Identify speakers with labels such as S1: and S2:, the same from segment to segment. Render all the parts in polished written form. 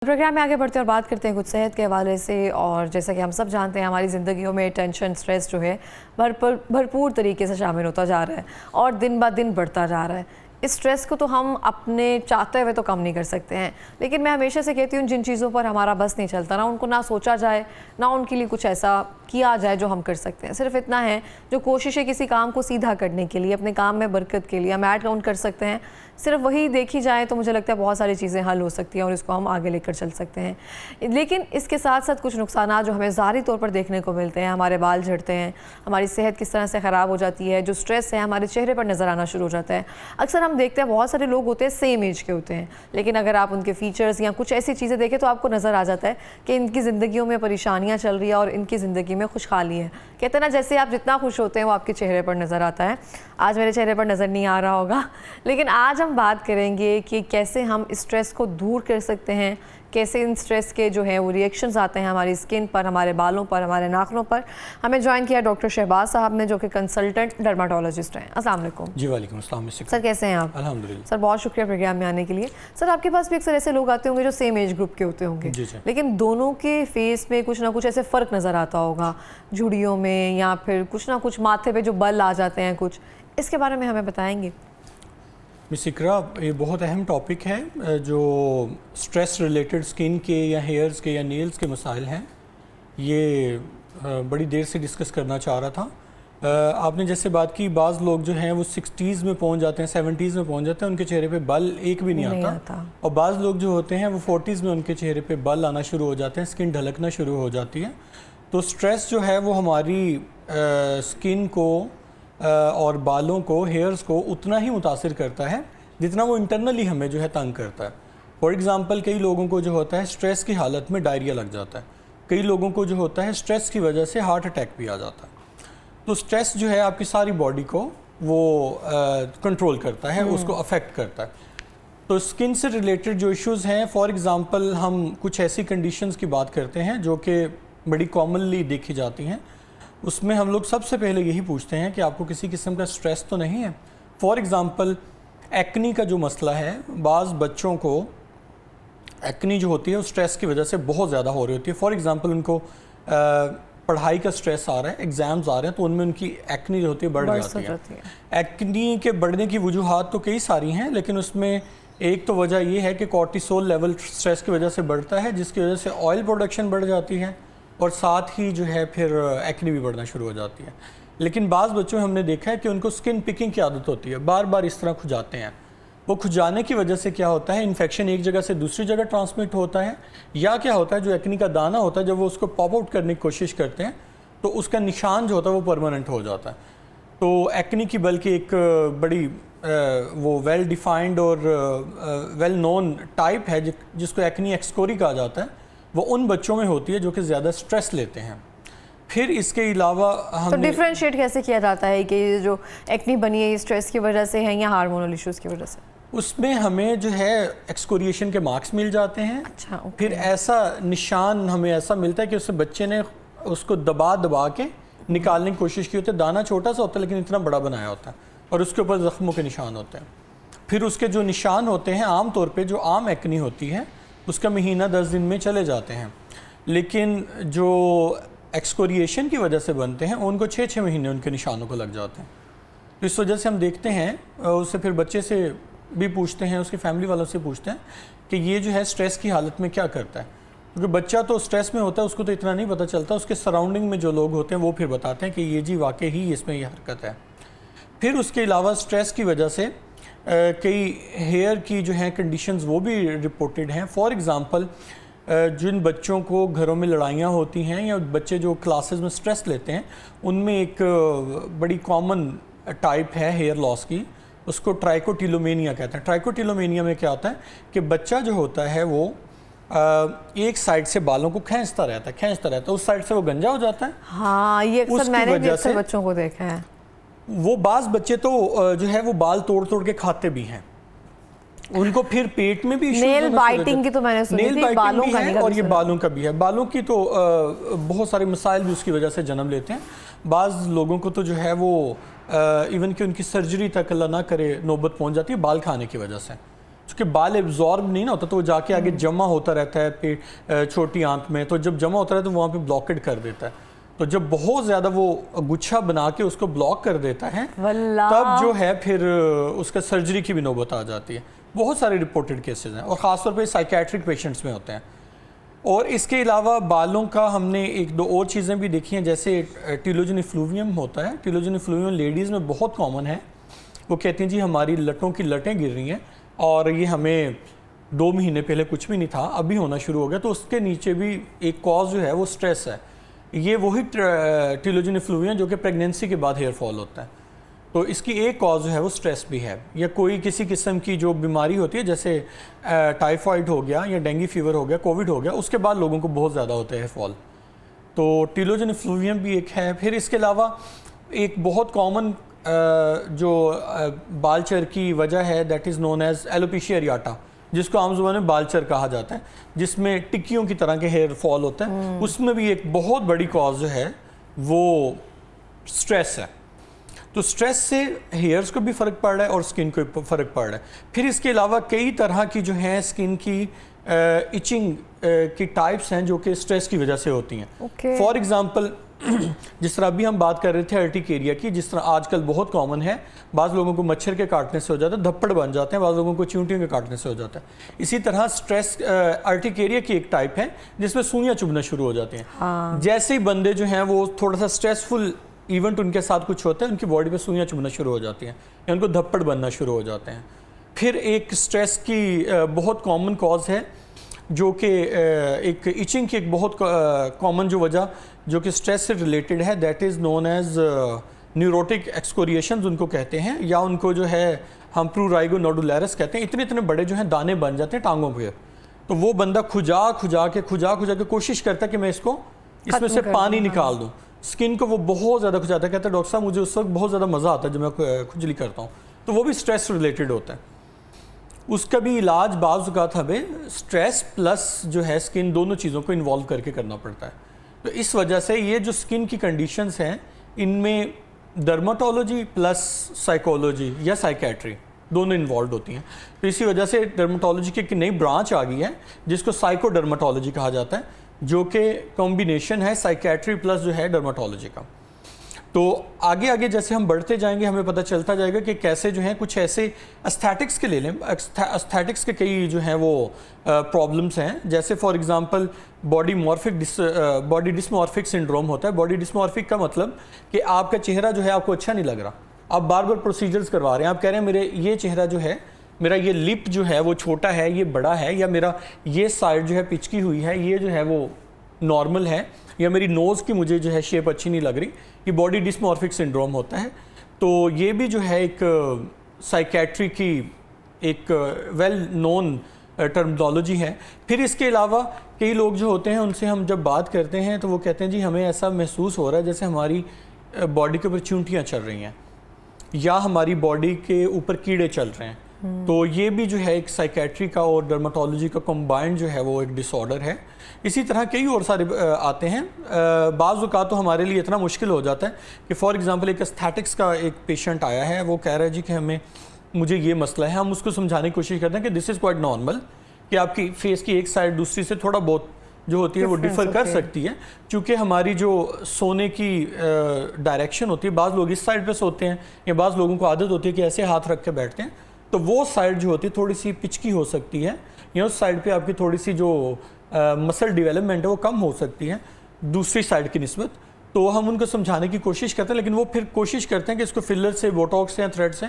S1: Programme में आगे बढ़ते हैं और बात करते हैं कुछ सेहत के हवाले से। और जैसा कि हम सब जानते हैं, हमारी ज़िंदगियों में टेंशन, स्ट्रेस जो है भरपूर तरीके से शामिल होता जा रहा है और दिन ब दिन बढ़ता जा रहा है। इस स्ट्रेस को तो हम अपने चाहते हुए तो कम नहीं कर सकते हैं, लेकिन मैं हमेशा से कहती हूँ जिन चीज़ों पर हमारा बस नहीं चलता, ना उनको ना सोचा जाए, ना उनके लिए कुछ ऐसा किया जाए जो हम कर सकते हैं। सिर्फ इतना है, जो कोशिश है किसी काम को सीधा करने के लिए, अपने काम में बरकत के लिए हम ऐड काउंट कर सकते हैं, सिर्फ वही देखी जाए तो मुझे लगता है बहुत सारी चीज़ें हल हो सकती हैं और इसको हम आगे लेकर चल सकते हैं। लेकिन इसके साथ साथ कुछ नुकसान जो हमें ज़ाहिरी तौर पर देखने को मिलते हैं, हमारे बाल झड़ते हैं, हमारी सेहत किस तरह से ख़राब हो जाती है, जो स्ट्रेस है हमारे चेहरे पर नज़र आना शुरू हो जाता है। अक्सर हम देखते हैं बहुत सारे लोग होते हैं सेम एज के होते हैं, लेकिन अगर आप उनके फीचर्स या कुछ ऐसी चीज़ें देखें तो आपको नज़र आ जाता है कि इनकी ज़िंदगियों में परेशानियाँ चल रही है और इनकी ज़िंदगी में खुशहाली है। कहते हैं ना, जैसे आप जितना खुश होते हैं वो आपके चेहरे पर नज़र आता है। आज मेरे चेहरे पर नज़र नहीं आ रहा होगा, लेकिन आज हम बात करेंगे कि कैसे हम स्ट्रेस को दूर कर सकते हैं, कैसे इन स्ट्रेस के जो है वो रिएक्शंस आते हैं हमारी स्किन पर, हमारे बालों पर, हमारे नाखूनों पर। हमें ज्वाइन किया डॉक्टर शहबाज साहब ने, जो कि कंसल्टेंट डर्माटोलॉजिस्ट हैं। अस्सलाम वालेकुम।
S2: जी वालेकुम अस्सलाम।
S1: सर कैसे हैं आप?
S2: अल्हम्दुलिल्लाह।
S1: सर बहुत शुक्रिया प्रोग्राम में आने के लिए। सर आपके पास भी अक्सर ऐसे लोग आते होंगे जो सेम एज ग्रुप के होते होंगे, लेकिन दोनों के फेस में कुछ ना कुछ ऐसे फ़र्क नज़र आता होगा, झुर्रियों में या फिर कुछ ना कुछ माथे पे जो बल आ जाते हैं कुछ, इसके बारे में हमें बताएंगे?
S2: मिस इकरा, ये बहुत अहम टॉपिक है जो स्ट्रेस रिलेटेड स्किन के या हेयर्स के या नेल्स के मसाइल हैं। ये बड़ी देर से डिस्कस करना चाह रहा था। आपने जैसे बात की, बाज़ लोग जो हैं वो 60s में पहुंच जाते हैं, 70s में पहुंच जाते हैं, उनके चेहरे पे बल एक भी नहीं आता। और बाज़ लोग जो होते हैं वो 40s में उनके चेहरे पे बल आना शुरू हो जाते हैं, स्किन ढलकना शुरू हो जाती है। तो स्ट्रेस जो है वो हमारी स्किन को और बालों को, हेयर्स को उतना ही मुतासिर करता है जितना वो इंटरनली हमें जो है तंग करता है। फॉर एग्ज़ाम्पल, कई लोगों को जो होता है स्ट्रेस की हालत में डायरिया लग जाता है, कई लोगों को जो होता है स्ट्रेस की वजह से हार्ट अटैक भी आ जाता है। तो स्ट्रेस जो है आपकी सारी बॉडी को वो कंट्रोल करता है, उसको अफेक्ट करता है। तो स्किन से रिलेटेड जो इश्यूज़ हैं, फॉर एग्ज़ाम्पल हम कुछ ऐसी कंडीशंस की बात करते हैं जो कि बड़ी कॉमनली देखी जाती हैं। उसमें हम लोग सबसे पहले यही पूछते हैं कि आपको किसी किस्म का स्ट्रेस तो नहीं है। फॉर एग्ज़ाम्पल, एक्नी का जो मसला है, बाज़ बच्चों को एक्नी जो होती है उस स्ट्रेस की वजह से बहुत ज़्यादा हो रही होती है। फॉर एग्ज़ाम्पल, उनको पढ़ाई का स्ट्रेस आ रहा है, एग्ज़ाम्स आ रहे हैं, तो उनमें उनकी एक्नी जो होती है बढ़ जाती है। एक्नी के बढ़ने की वजूहात तो कई सारी हैं, लेकिन उसमें एक तो वजह ये है कि कॉर्टिसोल लेवल स्ट्रेस की वजह से बढ़ता है, जिसकी वजह से ऑयल प्रोडक्शन बढ़ जाती है और साथ ही जो है फिर एक्नी भी बढ़ना शुरू हो जाती है। लेकिन बाज़ बच्चों में हमने देखा है कि उनको स्किन पिकिंग की आदत होती है, बार बार इस तरह खुजाते हैं। वो खुजाने की वजह से क्या होता है, इन्फेक्शन एक जगह से दूसरी जगह ट्रांसमिट होता है, या क्या होता है, जो एक्नी का दाना होता है जब वो उसको पॉप आउट करने की कोशिश करते हैं तो उसका निशान जो होता है वो परमानेंट हो जाता है। तो एक्नी की बल्कि एक बड़ी वो वेल डिफाइंड और वेल नोन टाइप है जिसको एक्नी एक्सकोरी कहा जाता है, वो उन बच्चों में होती है जो कि ज़्यादा स्ट्रेस लेते हैं। फिर इसके अलावा हम
S1: तो डिफरेंशिएट कैसे किया जाता है कि जो एक्नी बनी है स्ट्रेस की वजह से है या हार्मोनल इश्यूज़ की वजह से?
S2: उसमें हमें जो है एक्सकोरिएशन के मार्क्स मिल जाते हैं।
S1: अच्छा, ओके।
S2: फिर ऐसा निशान हमें ऐसा मिलता है कि उस बच्चे ने उसको दबा दबा के निकालने की कोशिश की होती है। दाना छोटा सा होता है लेकिन इतना बड़ा बनाया होता है और उसके ऊपर ज़ख्मों के निशान होते हैं। फिर उसके जो निशान होते हैं, आम तौर पे जो आम एक्नी होती है उसका महीना 10 दिन में चले जाते हैं, लेकिन जो एक्सकोरिएशन की वजह से बनते हैं उनको 6-6 महीने उनके निशानों को लग जाते हैं। तो इस वजह से हम देखते हैं, उससे फिर बच्चे से भी पूछते हैं, उसकी फैमिली वालों से पूछते हैं कि ये जो है स्ट्रेस की हालत में क्या करता है, क्योंकि बच्चा तो स्ट्रेस में होता है, उसको तो इतना नहीं पता चलता, उसके सराउंडिंग में जो लोग होते हैं वो फिर बताते हैं कि ये जी वाकई ही इसमें ये हरकत है। फिर उसके अलावा स्ट्रेस की वजह से कई हेयर की जो है कंडीशंस वो भी रिपोर्टेड हैं। फॉर एग्ज़ाम्पल, जिन बच्चों को घरों में लड़ाइयाँ होती हैं या बच्चे जो क्लासेस में स्ट्रेस लेते हैं, उनमें एक बड़ी कॉमन टाइप है हेयर लॉस की, उसको ट्राइकोटिलोमेनिया कहते हैं। ट्राइकोटिलोमेनिया में क्या होता है कि बच्चा जो होता है वो एक साइड से बालों को खींचता रहता है, उस साइड से वो गंजा हो जाता है।
S1: हाँ, ये अक्सर मैंने भी अक्सर बच्चों को देखा है।
S2: वो बाज़ बच्चे तो जो है वो बाल तोड़ तोड़ के खाते भी हैं, उनको फिर पेट में भी
S1: नेल बाइटिंग की तो मैंने सुनी थी, बालों का नहीं,
S2: और ये बालों का भी है। बालों की तो बहुत सारे मसाइल भी उसकी वजह से जन्म लेते हैं। बाज़ लोगों को तो जो है वो इवन कि उनकी सर्जरी तक अल्लाह ना करे नौबत पहुंच जाती है बाल खाने की वजह से। चूँकि बाल एब्जॉर्ब नहीं ना होता तो वो जाके आगे जमा होता रहता है पेट छोटी आंत में, तो जब जमा होता है तो वहाँ पे ब्लॉकेड कर देता है। तो जब बहुत ज़्यादा वो गुच्छा बना के उसको ब्लॉक कर देता है तब जो है फिर उसका सर्जरी की भी नौबत आ जाती है। बहुत सारे रिपोर्टेड केसेस हैं और ख़ासतौर पे साइकेट्रिक पेशेंट्स में होते हैं। और इसके अलावा बालों का हमने एक दो और चीज़ें भी देखी हैं, जैसे टीलोजन इफ्लूवियम होता है। टीलोजन इफ्लूवियम लेडीज़ में बहुत कॉमन है। वो कहती हैं जी हमारी लटों की लटें गिर रही हैं और ये हमें 2 महीने पहले कुछ भी नहीं था, अभी होना शुरू हो गया। तो उसके नीचे भी एक कॉज जो है वो स्ट्रेस है। ये वही टीलोजन इफ्लूवियम जो कि प्रेगनेंसी के बाद हेयर फॉल होता है, तो इसकी एक कॉज जो है वो स्ट्रेस भी है। या कोई किसी किस्म की जो बीमारी होती है जैसे टाइफाइड हो गया या डेंगू फीवर हो गया, कोविड हो गया, उसके बाद लोगों को बहुत ज़्यादा होता है हेयर फॉल। तो टीलोजन इफ्लूवियम भी एक है। फिर इसके अलावा एक बहुत कॉमन जो बालचर की वजह है that is known as alopecia areata, जिसको आम ज़ुबान में बालचर कहा जाता है, जिसमें टिक्कियों की तरह के हेयर फॉल होता है। उसमें भी एक बहुत बड़ी कॉज जो है वो स्ट्रेस है। तो स्ट्रेस से हेयर्स को भी फ़र्क पड़ रहा है और स्किन को भी फ़र्क पड़ रहा है। फिर इसके अलावा कई तरह की जो है स्किन की इचिंग की टाइप्स हैं जो कि स्ट्रेस की वजह से होती हैं। फॉर एग्ज़ाम्पल जिस तरह अभी हम बात कर रहे थे अर्टिकेरिया की, जिस तरह आजकल बहुत कॉमन है, बाज़ लोगों को मच्छर के काटने से हो जाता है, धप्पड़ बन जाते हैं, बाज़ लोगों को चींटियों के काटने से हो जाता है। इसी तरह स्ट्रेस अर्टिकेरिया की एक टाइप है जिसमें सुइयाँ चुभना शुरू हो जाती हैं। जैसे ही बंदे जो हैं वो थोड़ा सा स्ट्रेसफुल इवेंट उनके साथ कुछ होता है, उनकी बॉडी पे सुइयाँ चुभना शुरू हो जाती हैं या उनको धप्पड़ बनना शुरू हो जाते हैं। फिर एक स्ट्रेस की बहुत कॉमन कॉज है जो कि एक इचिंग की एक बहुत कॉमन जो वजह जो कि स्ट्रेस से रिलेटेड है, that is known as neurotic excoriations उनको कहते हैं, या उनको जो है हम प्रूराइगो नोडुलैरिस कहते हैं। इतने इतने बड़े जो हैं दाने बन जाते हैं टांगों पे। तो वो बंदा खुजा के कोशिश करता है कि मैं इसमें से पानी निकाल दूँ। स्किन को वो बहुत ज़्यादा खुजाता है, कहता है डॉक्टर साहब मुझे उस वक्त बहुत ज़्यादा मज़ा आता है जब मैं खुजली करता हूँ। तो वो भी स्ट्रेस रिलेटेड होता है। उसका भी इलाज बाज़ औक़ात हमें स्ट्रेस प्लस जो है स्किन दोनों चीज़ों को इन्वॉल्व करके करना पड़ता है। तो इस वजह से ये जो स्किन की कंडीशंस हैं इनमें डर्माटोलॉजी प्लस साइकोलॉजी या साइकेट्री दोनों इन्वॉल्व होती हैं। तो इसी वजह से डर्माटोलॉजी की एक नई ब्रांच आ गई है जिसको साइकोडर्माटोलॉजी कहा जाता है, जो कि कॉम्बिनेशन है साइकेट्री प्लस जो है डर्माटोलॉजी का। तो आगे आगे जैसे हम बढ़ते जाएंगे हमें पता चलता जाएगा कि कैसे जो है कुछ ऐसे एस्थेटिक्स के ले लें। एस्थेटिक्स के कई जो हैं वो प्रॉब्लम्स हैं, जैसे for example body dysmorphic syndrome होता है। बॉडी डिस्मॉर्फिक का मतलब कि आपका चेहरा जो है आपको अच्छा नहीं लग रहा, आप बार बार प्रोसीजर्स करवा रहे हैं, आप कह रहे हैं मेरे ये चेहरा जो है, मेरा ये लिप जो है वो छोटा है, ये बड़ा है, या मेरा ये साइड जो है पिचकी हुई है, ये जो है वो नॉर्मल है, या मेरी नोज़ की मुझे जो है शेप अच्छी नहीं लग रही, ये बॉडी डिस्मॉर्फिक सिंड्रोम होता है। तो ये भी जो है एक साइकेट्री की एक वेल नोन टर्मिनोलॉजी है। फिर इसके अलावा कई लोग जो होते हैं उनसे हम जब बात करते हैं तो वो कहते हैं जी हमें ऐसा महसूस हो रहा है जैसे हमारी बॉडी के ऊपर चींटियाँ चल रही हैं या हमारी बॉडी के ऊपर कीड़े चल रहे हैं। तो ये भी जो है एक साइकेट्री का और डर्माटोलॉजी का कंबाइंड जो है वो एक डिसऑर्डर है। इसी तरह कई और सारे आते हैं। बाज़ औक़ात तो हमारे लिए इतना मुश्किल हो जाता है कि फॉर एग्जांपल एक एस्थेटिक्स का एक पेशेंट आया है, वो कह रहा है जी कि मुझे ये मसला है। हम उसको समझाने की कोशिश करते हैं कि दिस इज़ क्वाइट नॉर्मल, कि आपकी फेस की एक साइड दूसरी से थोड़ा बहुत जो होती है वो डिफ़र कर सकती है, क्योंकि हमारी जो सोने की डायरेक्शन होती है, बाज़ लोग इस साइड पर सोते हैं या बाज़ लोगों को आदत होती है कि ऐसे हाथ रख के बैठते हैं, तो वो साइड जो होती है थोड़ी सी पिचकी हो सकती है, या उस साइड पे आपकी थोड़ी सी जो मसल डेवलपमेंट है वो कम हो सकती है दूसरी साइड की निस्बत। तो हम उनको समझाने की कोशिश करते हैं, लेकिन वो फिर कोशिश करते हैं कि इसको फिलर से, बोटॉक्स से या थ्रेड से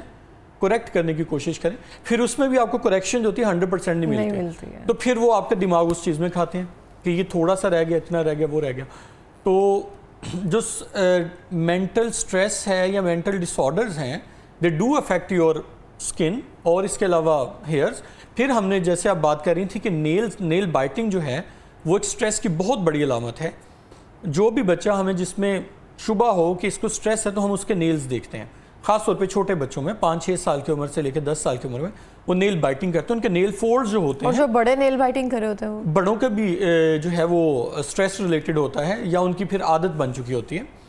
S2: करेक्ट करने की कोशिश करें। फिर उसमें भी आपको करेक्शन जो होती है 100% नहीं मिलती है। तो फिर वो आपका दिमाग उस चीज़ में खाते हैं कि ये थोड़ा सा रह गया, इतना रह गया, वो रह गया। तो जो मेंटल स्ट्रेस है या मेंटल डिसऑर्डर्स हैं, they do affect your skin और इसके अलावा हेयर्स। फिर हमने जैसे आप बात कर रही थी कि नेल बाइटिंग जो है वो एक स्ट्रेस की बहुत बड़ी अलामत है। जो भी बच्चा हमें जिसमें शुबा हो कि इसको स्ट्रेस है तो हम उसके नेल्स देखते हैं, ख़ास तौर पे छोटे बच्चों में 5-6 साल की उम्र से लेकर 10 साल की उम्र में वो नेल बाइटिंग करते हैं। उनके नेल फोल्ड्स जो होते हैं,
S1: और जो बड़े नेल बाइटिंग कर रहे होते हैं, वो
S2: बड़ों का भी जो है वो स्ट्रेस रिलेटेड होता है या उनकी फिर आदत बन चुकी होती है।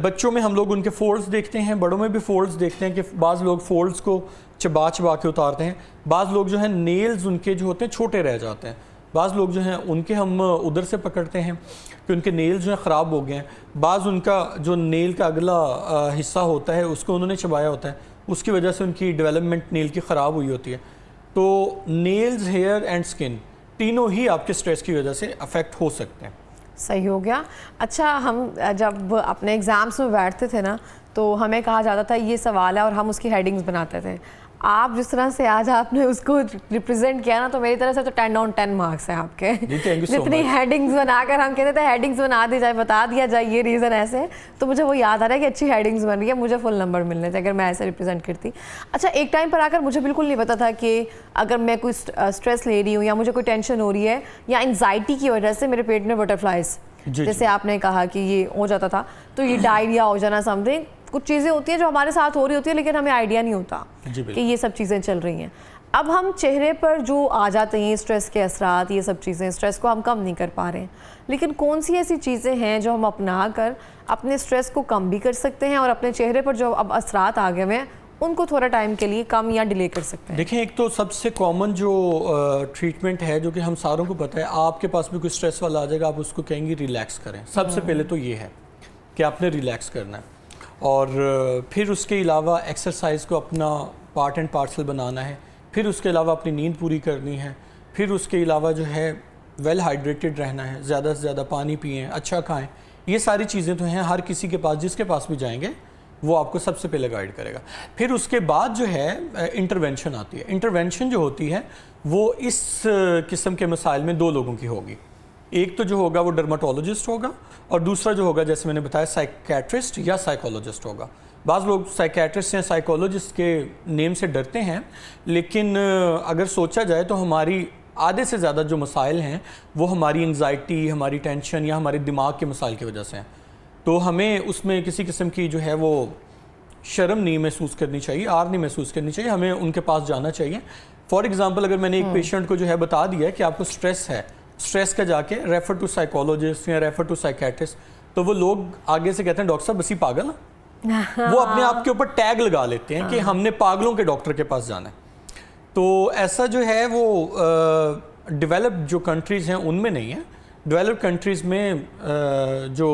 S2: बच्चों में हम लोग उनके फोल्ड्स देखते हैं, बड़ों में भी फोल्ड्स देखते हैं कि बाज़ लोग फोल्ड्स को चबा चबा के उतारते हैं। बाज़ लोग जो हैं नेल्स उनके जो होते हैं छोटे रह जाते हैं, बाज़ लोग जो हैं उनके हम उधर से पकड़ते हैं कि उनके नेल्स जो हैं ख़राब हो गए हैं। बाज़ उनका जो नेल का अगला हिस्सा होता है उसको उन्होंने चबाया होता है, उसकी वजह से उनकी डेवलपमेंट नेल की ख़राब हुई होती है। तो नेल्स, हेयर एंड स्किन तीनों ही आपके स्ट्रेस की वजह से अफेक्ट हो सकते हैं।
S1: सही हो गया। अच्छा, हम जब अपने एग्ज़ाम्स में बैठते थे ना तो हमें कहा जाता था ये सवाल है और हम उसकी हेडिंग्स बनाते थे। आप जिस तरह से आज आपने उसको रिप्रेजेंट किया ना, तो मेरी तरफ से तो 10 on 10 मार्क्स हैं आपके। जितनी हेडिंग्स बनाकर हम कहते थे हेडिंग्स बना दी जाए, बता दिया जाए ये रीज़न ऐसे, तो मुझे वो याद आ रहा है कि अच्छी हेडिंग्स बन रही है, मुझे फुल नंबर मिलने थे अगर मैं ऐसे रिप्रेजेंट करती। अच्छा, एक टाइम पर आकर मुझे बिल्कुल नहीं पता था कि अगर मैं कोई स्ट्रेस ले रही हूँ या मुझे कोई टेंशन हो रही है या एंग्जाइटी की वजह से मेरे पेट में बटरफ्लाइज, जैसे आपने कहा कि ये हो जाता था, तो ये डायरिया हो जाना, समथिंग कुछ चीज़ें होती हैं जो हमारे साथ हो रही होती है लेकिन हमें आइडिया नहीं होता कि ये सब चीज़ें चल रही हैं। अब हम चेहरे पर जो आ जाते हैं स्ट्रेस के असरात, ये सब चीज़ें, स्ट्रेस को हम कम नहीं कर पा रहे हैं, लेकिन कौन सी ऐसी चीज़ें हैं जो हम अपना कर अपने स्ट्रेस को कम भी कर सकते हैं और अपने चेहरे पर जो अब असरात आ गए हैं उनको थोड़ा टाइम के लिए कम या डिले कर सकते हैं?
S2: देखिए, एक तो सबसे कॉमन जो ट्रीटमेंट है जो कि हम सारों को पता है, आपके पास भी कोई स्ट्रेस वाला आ जाएगा, आप उसको कहेंगे रिलैक्स करें। सबसे पहले तो ये है कि आपने रिलैक्स करना है, और फिर उसके अलावा एक्सरसाइज को अपना पार्ट एंड पार्सल बनाना है, फिर उसके अलावा अपनी नींद पूरी करनी है, फिर उसके अलावा जो है वेल हाइड्रेटेड रहना है, ज़्यादा से ज़्यादा पानी पिएं, अच्छा खाएं। ये सारी चीज़ें तो हैं, हर किसी के पास, जिसके पास भी जाएंगे वो आपको सबसे पहले गाइड करेगा। फिर उसके बाद जो है इंटरवेंशन आती है। इंटरवेंशन जो होती है वो इस किस्म के मसाइल में दो लोगों की होगी। एक तो जो होगा वो डर्माटोलॉजिस्ट होगा, और दूसरा जो होगा जैसे मैंने बताया साइकेट्रिस्ट या साइकोलॉजिस्ट होगा। बाज़ लोग साइकेट्रिस्ट या साइकोलॉजिस्ट के नेम से डरते हैं, लेकिन अगर सोचा जाए तो हमारी आधे से ज़्यादा जो मसाइल हैं वो हमारी एंग्जाइटी, हमारी टेंशन या हमारे दिमाग के मसाइल की वजह से हैं। तो हमें उसमें किसी किस्म की जो है वो शर्म नहीं महसूस करनी चाहिए, आर नहीं महसूस करनी चाहिए, हमें उनके पास जाना चाहिए। फॉर एग्ज़ाम्पल, अगर मैंने एक पेशेंट को जो है बता दिया कि आपको स्ट्रेस है, स्ट्रेस का जाके रेफर टू साइकोलॉजिस्ट या रेफर टू साइकेट्रिस्ट, तो वो लोग आगे से कहते हैं डॉक्टर साहब बस ही पागल है। वो अपने आप के ऊपर टैग लगा लेते हैं कि हमने पागलों के डॉक्टर के पास जाना है। तो ऐसा जो है वो डेवलप्ड जो कंट्रीज़ हैं उनमें नहीं है। डेवलप्ड कंट्रीज़ में जो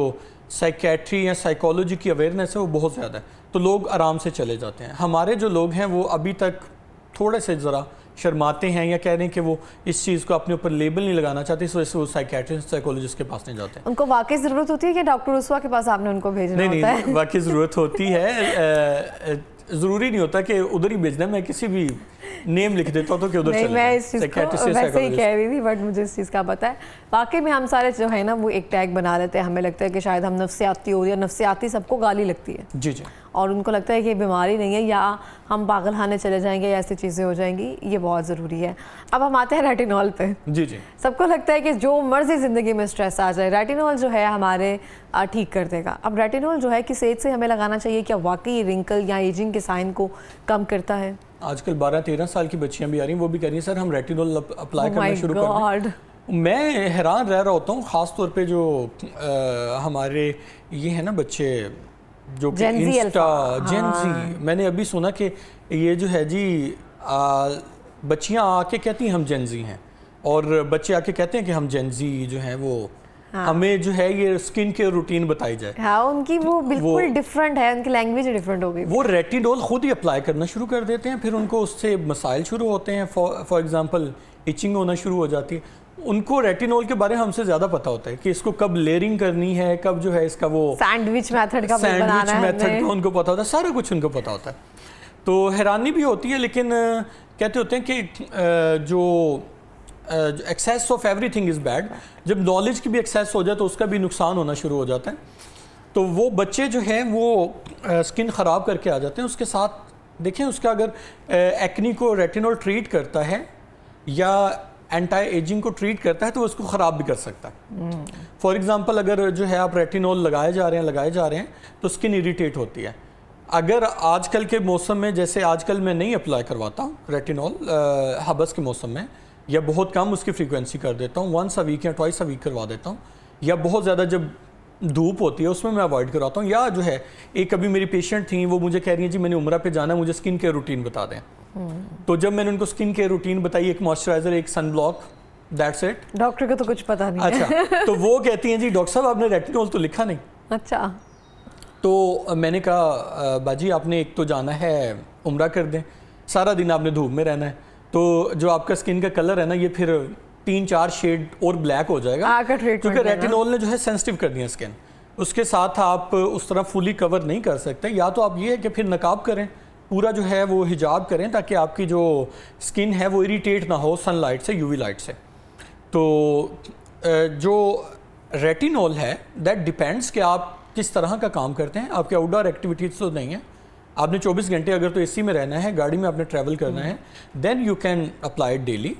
S2: साइकेट्री या साइकोलॉजी की अवेयरनेस है वो बहुत ज़्यादा है, तो लोग आराम से चले जाते हैं। हमारे जो लोग हैं वो अभी तक थोड़े से ज़रा शर्माते हैं या कह रहे हैं कि वो इस चीज़ को अपने ऊपर लेबल नहीं लगाना चाहते, इस वजह से वो साइकेट्रिस्ट साइकोलॉजिस्ट के पास नहीं जाते।
S1: उनको वाकई ज़रूरत होती है कि डॉक्टर उसवा के पास आपने उनको भेजना होता है?
S2: नहीं, वाकई ज़रूरत होती है। ज़रूरी नहीं होता कि उधर ही भेजना, मैं किसी भी नेम लिख देता हूँ तो कि उधर चले।
S1: मैं इस चीज़ को वैसे ही कह रही थी, बट मुझे इस चीज़ का पता है। वाकई में हम सारे जो है ना वो एक टैग बना लेते हैं, हमें लगता है कि शायद हम नफ्सियाती हो, या नफ्सियाती सबको गाली लगती है
S2: जी जी,
S1: और उनको लगता है कि बीमारी नहीं है या हम पागल खाने चले जाएंगे या ऐसी चीज़ें हो जाएंगी। ये बहुत ज़रूरी है। अब हम आते हैं रेटिनॉल पे।
S2: जी जी,
S1: सबको लगता है कि जो मर्जी ज़िंदगी में स्ट्रेस आ जाए रेटिनॉल जो है हमारे ठीक कर देगा। अब रेटिनॉल जो है किस एज से हमें लगाना चाहिए? क्या वाकई रिंकल या एजिंग के साइन को कम करता है?
S2: आजकल 12-13 साल की बच्चियां भी आ रही हैं, वो भी कह रही हैं सर हम रेटिनॉल अप्लाई करना शुरू कर दें। मैं हैरान रह रहा होता हूँ, ख़ास तौर पे जो हमारे ये है ना बच्चे जो कि इंस्टा जेनजी, मैंने अभी सुना कि ये जो है जी बच्चियाँ आके कहती हैं हम जेनजी हैं, और बच्चे आके कहते हैं कि हम जेनजी जो हैं वो हमें जो है ये स्किन केयर रूटीन बताई जाए।
S1: हाँ, उनकी वो बिल्कुल डिफरेंट है, उनकी लैंग्वेज डिफरेंट हो गई।
S2: वो रेटिनॉल खुद ही अप्लाई करना शुरू कर देते हैं, फिर उनको उससे मसाइल शुरू होते हैं। फॉर एग्जांपल इचिंग होना शुरू हो जाती है। उनको रेटिनॉल के बारे में हमसे ज़्यादा पता होता है कि इसको कब लेयरिंग करनी है, कब जो है इसका वो
S1: सैंडविच मेथड का
S2: उनको पता होता है, सारा कुछ उनको पता होता है। तो हैरानी भी होती है, लेकिन कहते होते हैं कि जो excess of everything is bad. जब नॉलेज की भी एक्सेस हो जाए तो उसका भी नुकसान होना शुरू हो जाता है। तो वो बच्चे जो हैं वो स्किन ख़राब करके आ जाते हैं। उसके साथ देखें, उसका अगर एक्नी को रेटिनॉल ट्रीट करता है या एंटी एजिंग को ट्रीट करता है तो उसको ख़राब भी कर सकता है। फॉर एग्ज़ाम्पल, अगर जो है आप रेटिनॉल लगाए जा रहे हैं तो स्किन इरिटेट होती है। अगर आजकल के मौसम में, जैसे आजकल मैं नहीं अप्लाई करवाता हूँ रेटिनॉल हबस के मौसम में, या बहुत कम उसकी फ्रीक्वेंसी कर देता हूँ, 1 a week या 2 a week करवा देता हूँ, या बहुत ज़्यादा जब धूप होती है उसमें मैं अवॉइड कराता हूँ। या जो है एक अभी मेरी पेशेंट थी, वो मुझे कह रही है जी मैंने उम्रा पे जाना है, मुझे स्किन केयर रूटीन बता दें। तो जब मैंने उनको स्किन केयर रूटीन बताई, एक मॉइस्चराइजर, एक sun block, that's it.
S1: Doctor को तो कुछ पता नहीं है।
S2: अच्छा, तो वो कहती हैं जी डॉक्टर साहब आपने रेटिनॉल तो लिखा नहीं।
S1: अच्छा,
S2: तो मैंने कहा बाजी आपने एक तो जाना है उम्रा कर दें, सारा दिन आपने धूप में रहना है, तो जो आपका स्किन का कलर है ना ये फिर 3-4 शेड और ब्लैक हो जाएगा, क्योंकि रेटिनॉल ने जो है सेंसिटिव कर दिया स्किन। उसके साथ आप उस तरह फुली कवर नहीं कर सकते, या तो आप ये है कि फिर नकाब करें, पूरा जो है वो हिजाब करें, ताकि आपकी जो स्किन है वो इरिटेट ना हो सनलाइट से, यूवी लाइट से। तो जो रेटिनॉल है दैट डिपेंड्स कि आप किस तरह का काम करते हैं। आपके आउटडोर एक्टिविटीज़ तो नहीं है, आपने 24 घंटे अगर तो एसी में रहना है, गाड़ी में आपने ट्रैवल करना है, then you can apply daily.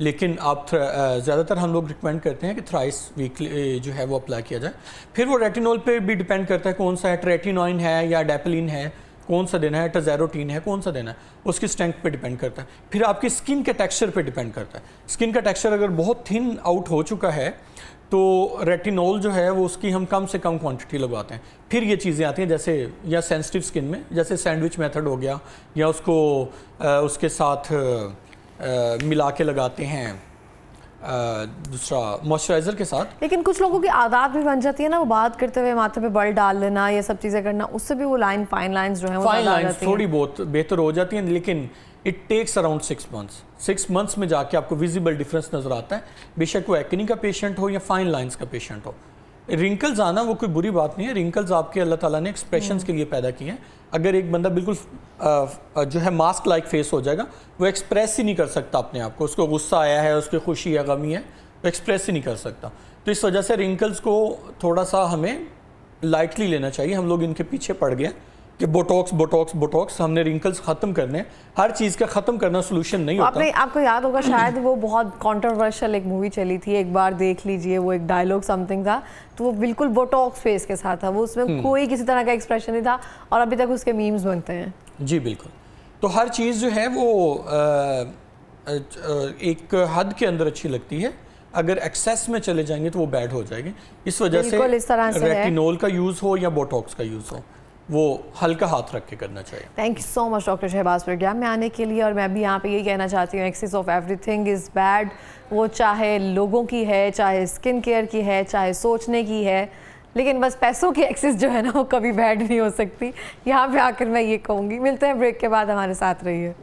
S2: लेकिन आप ज़्यादातर हम लोग रिकमेंड करते हैं कि थ्राइस वीकली जो है वो अप्लाई किया जाए। फिर वो रेटिनॉल पे भी डिपेंड करता है कौन सा है, ट्रेटिनोइन है या डेपलिन है, कौन सा देना है, टजेरोटीन है, कौन सा देना है, उसकी स्ट्रेंथ पे डिपेंड करता है। फिर आपकी स्किन के टेक्सचर पे डिपेंड करता है। स्किन का टेक्सचर अगर बहुत थिन आउट हो चुका है तो रेटिनॉल जो है वो उसकी हम कम से कम क्वांटिटी लगवाते हैं। फिर ये चीज़ें आती हैं जैसे या सेंसिटिव स्किन में, जैसे सैंडविच मेथड हो गया, या उसको उसके साथ मिला के लगाते हैं दूसरा मॉइस्चराइज़र के साथ।
S1: लेकिन कुछ लोगों की आदत भी बन जाती है ना, वो बात करते हुए माथे पे बल डाल लेना, ये सब चीज़ें करना, उससे भी वो फाइन लाइंस जो है वो
S2: फाइन लाइंस थोड़ी बहुत बेहतर हो जाती हैं, लेकिन it takes around 6 months. 6 months में जाके आपको विजिबल डिफरेंस नज़र आता है, बेशक वो एक्ने का पेशेंट हो या फाइन लाइंस का पेशेंट हो। रिंकल्स आना वो कोई बुरी बात नहीं है, रिंकल्स आपके अल्लाह ताला ने एक्सप्रेशंस के लिए पैदा किए हैं। अगर एक बंदा बिल्कुल जो है मास्क लाइक फेस हो जाएगा, वो एक्सप्रेस ही नहीं कर सकता अपने आप को, उसको गुस्सा आया है, उसकी खुशी या गमी है, वो एक्सप्रेस ही नहीं कर सकता। तो इस वजह से रिंकल्स को थोड़ा सा हमें लाइटली लेना चाहिए। हम लोग इनके पीछे पड़ गए कि बोटॉक्स बोटॉक्स बोटॉक्स, हमने रिंकल्स ख़त्म करने हैं। हर चीज़ का ख़त्म करना सोल्यूशन नहीं होता।
S1: आपको याद होगा शायद वो बहुत कंट्रोवर्शियल एक मूवी चली थी, एक बार देख लीजिए, वो एक डायलॉग समथिंग था, तो वो बिल्कुल बोटॉक्स फेस के साथ था, वो उसमें कोई किसी तरह का एक्सप्रेशन नहीं था, और अभी तक उसके मीम्स बनते हैं।
S2: जी बिल्कुल। तो हर चीज़ जो है वो एक हद के अंदर अच्छी लगती है, अगर एक्सेस में चले जाएंगे तो वो बैड हो जाएगी। इस वजह से रेटिनॉल का यूज़ हो या बोटॉक्स का यूज़ हो, वो हल्का हाथ रख के करना चाहिए।
S1: Thank you so much doctor Shahbaz programme में आने के लिए। और मैं भी यहाँ पे यही कहना चाहती हूँ, excess of everything is bad, वो चाहे लोगों की है, चाहे स्किन केयर की है, चाहे सोचने की है, लेकिन बस पैसों की एक्सेस जो है ना वो कभी बैड नहीं हो सकती। यहाँ पे आकर मैं ये कहूँगी। मिलते हैं ब्रेक के बाद, हमारे साथ रहिए।